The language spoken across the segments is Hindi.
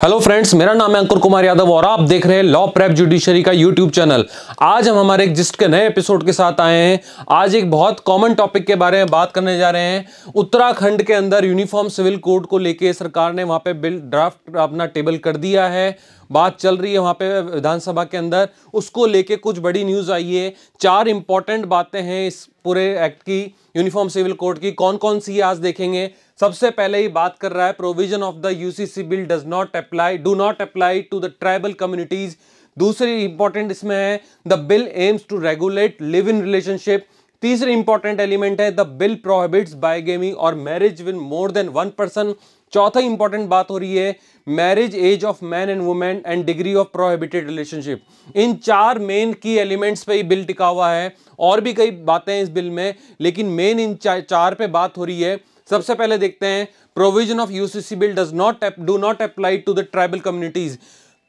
हेलो फ्रेंड्स, मेरा नाम है अंकुर कुमार यादव और आप देख रहे हैं लॉ प्रेप जुडिशरी का यूट्यूब चैनल। आज हम हमारे एक जिस्ट के नए एपिसोड के साथ आए हैं। आज एक बहुत कॉमन टॉपिक के बारे में बात करने जा रहे हैं। उत्तराखंड के अंदर यूनिफॉर्म सिविल कोड को लेके सरकार ने वहां पे बिल ड्राफ्ट अपना टेबल कर दिया है। बात चल रही है वहां पे विधानसभा के अंदर, उसको लेके कुछ बड़ी न्यूज आई है। 4 इंपॉर्टेंट बातें हैं इस पूरे एक्ट की, यूनिफॉर्म सिविल कोड की। कौन कौन सी आज देखेंगे। सबसे पहले ही बात कर रहा है provision of the UCC bill do not apply to the tribal communities. दूसरी इंपॉर्टेंट इसमें है the bill aims to regulate live in relationship. तीसरी इंपॉर्टेंट एलिमेंट है द बिल प्रोहिबिट्स बायगेमी और marriage with more than one person. चौथा इंपॉर्टेंट बात हो रही है marriage age of man and women and degree of prohibited relationship. इन 4 मेन की एलिमेंट्स पे ही बिल टिका हुआ है। और भी कई बातें हैं इस बिल में, लेकिन मेन इन 4 पे बात हो रही है। सबसे पहले देखते हैं provision of UCC bill do not apply to the tribal communities.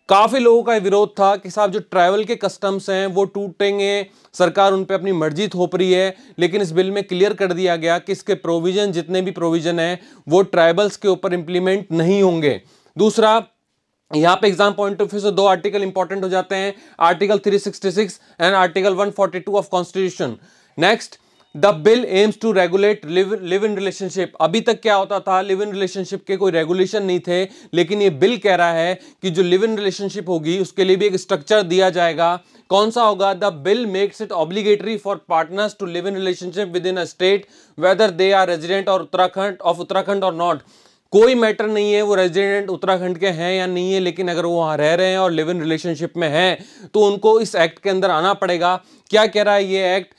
काफी लोगों का विरोध था कि साहब जो ट्राइबल के कस्टम्स हैं वो टूटेंगे, सरकार उन पे अपनी मर्जी थोप रही है। लेकिन इस बिल में क्लियर कर दिया गया कि इसके प्रोविजन, जितने भी प्रोविजन हैं वो ट्राइबल्स के ऊपर इंप्लीमेंट नहीं होंगे। दूसरा, यहां पे एग्जाम पॉइंट ऑफ व्यू से 2 आर्टिकल इंपॉर्टेंट हो जाते हैं, article 366 and article 142 of constitution. Next, the bill aims to regulate live in relationship. अभी तक क्या होता था, लिव इन रिलेशनशिप के कोई रेगुलेशन नहीं थे, लेकिन ये बिल कह रहा है कि जो लिव इन रिलेशनशिप होगी उसके लिए भी एक स्ट्रक्चर दिया जाएगा। कौन सा होगा? The bill makes it obligatory for partners to live in relationship within a state whether they are resident और उत्तराखंड और नॉट। कोई मैटर नहीं है वो रेजिडेंट उत्तराखंड के हैं या नहीं है, लेकिन अगर वो वहां रह रहे हैं और लिव इन रिलेशनशिप में हैं तो उनको इस एक्ट के अंदर आना पड़ेगा। क्या कह रहा है ये act?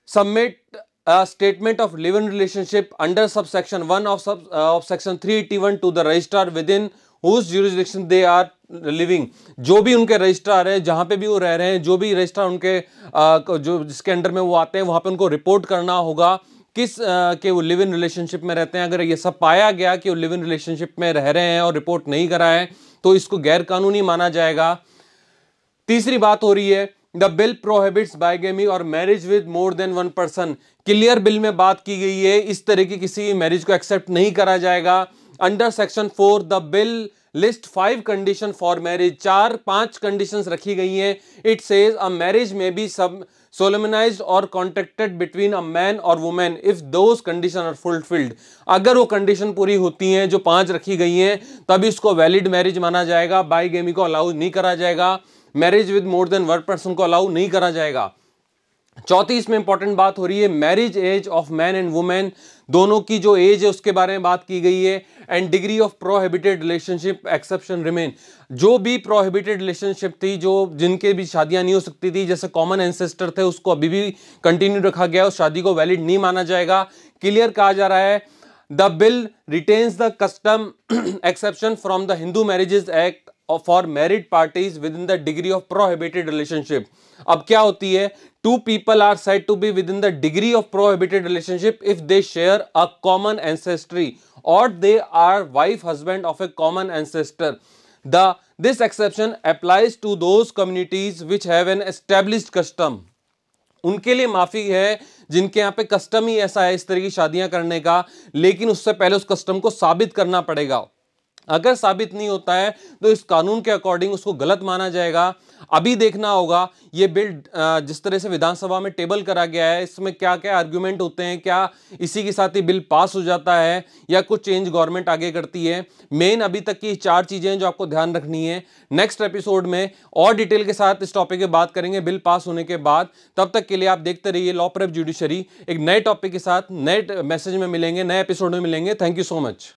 Submit a statement of live-in relationship under subsection 1 of section 381 to the registrar within whose jurisdiction they are living। जो भी उनके रजिस्ट्रार है, जहां पे भी वो रह रहे हैं, जो भी रजिस्ट्रार उनके जो जिसके अंडर में वो आते हैं, वहां पे उनको रिपोर्ट करना होगा के वो लिव इन रिलेशनशिप में रहते हैं। अगर ये सब पाया गया कि वो लिव इन रिलेशनशिप में रह रहे हैं और रिपोर्ट नहीं करा है तो इसको गैर कानूनी माना जाएगा। तीसरी बात हो रही है द बिल प्रोहिबिट्स बायगेमी और marriage with more than one person. Clear bill में बात की गई है इस तरह की किसी मैरिज को एक्सेप्ट नहीं करा जाएगा। Under section 4 the bill list 5 condition for marriage. 5 conditions रखी गई हैं। इट सेज अ मैरिज में बी सब solemnized or contracted between a man or woman if those conditions are fulfilled। अगर वो कंडीशन पूरी होती हैं जो 5 रखी गई हैं तभी इसको वैलिड मैरिज माना जाएगा। बाईगेमी को अलाउ नहीं करा जाएगा, marriage with more than one person को अलाउ नहीं करा जाएगा। चौथी इसमें इंपॉर्टेंट बात हो रही है marriage age of man and women. दोनों की जो एज है उसके बारे में बात की गई है। And degree of prohibited relationship exception remain. जो भी प्रोहिबिटेड रिलेशनशिप थी, जो जिनके भी शादियां नहीं हो सकती थी, जैसे कॉमन एंसेस्टर थे, उसको अभी भी कंटिन्यू रखा गया, उस शादी को वैलिड नहीं माना जाएगा। क्लियर कहा जा रहा है the bill retains the custom exception from the Hindu marriages act for married parties with in the degree of prohibited relationship. अब क्या होती है? 2 people are said to be within the degree of prohibited relationship if they share a common ancestry or they are wife husband of a common ancestor। This exception applies to those communities which have an established custom। उनके लिए माफी है जिनके यहाँ पे कस्टम ही ऐसा है इस तरह की शादियां करने का, लेकिन उससे पहले उस कस्टम को साबित करना पड़ेगा। अगर साबित नहीं होता है तो इस कानून के अकॉर्डिंग उसको गलत माना जाएगा। अभी देखना होगा ये बिल जिस तरह से विधानसभा में टेबल करा गया है, इसमें क्या क्या आर्ग्यूमेंट होते हैं, क्या इसी के साथ ही बिल पास हो जाता है या कुछ चेंज गवर्नमेंट आगे करती है। मेन अभी तक की 4 चीजें हैं जो आपको ध्यान रखनी है। नेक्स्ट एपिसोड में और डिटेल के साथ इस टॉपिक की बात करेंगे बिल पास होने के बाद। तब तक के लिए आप देखते रहिए लॉ प्रेप जुडिशरी। एक नए टॉपिक के साथ नए मैसेज में मिलेंगे, नए एपिसोड में मिलेंगे। Thank you so much.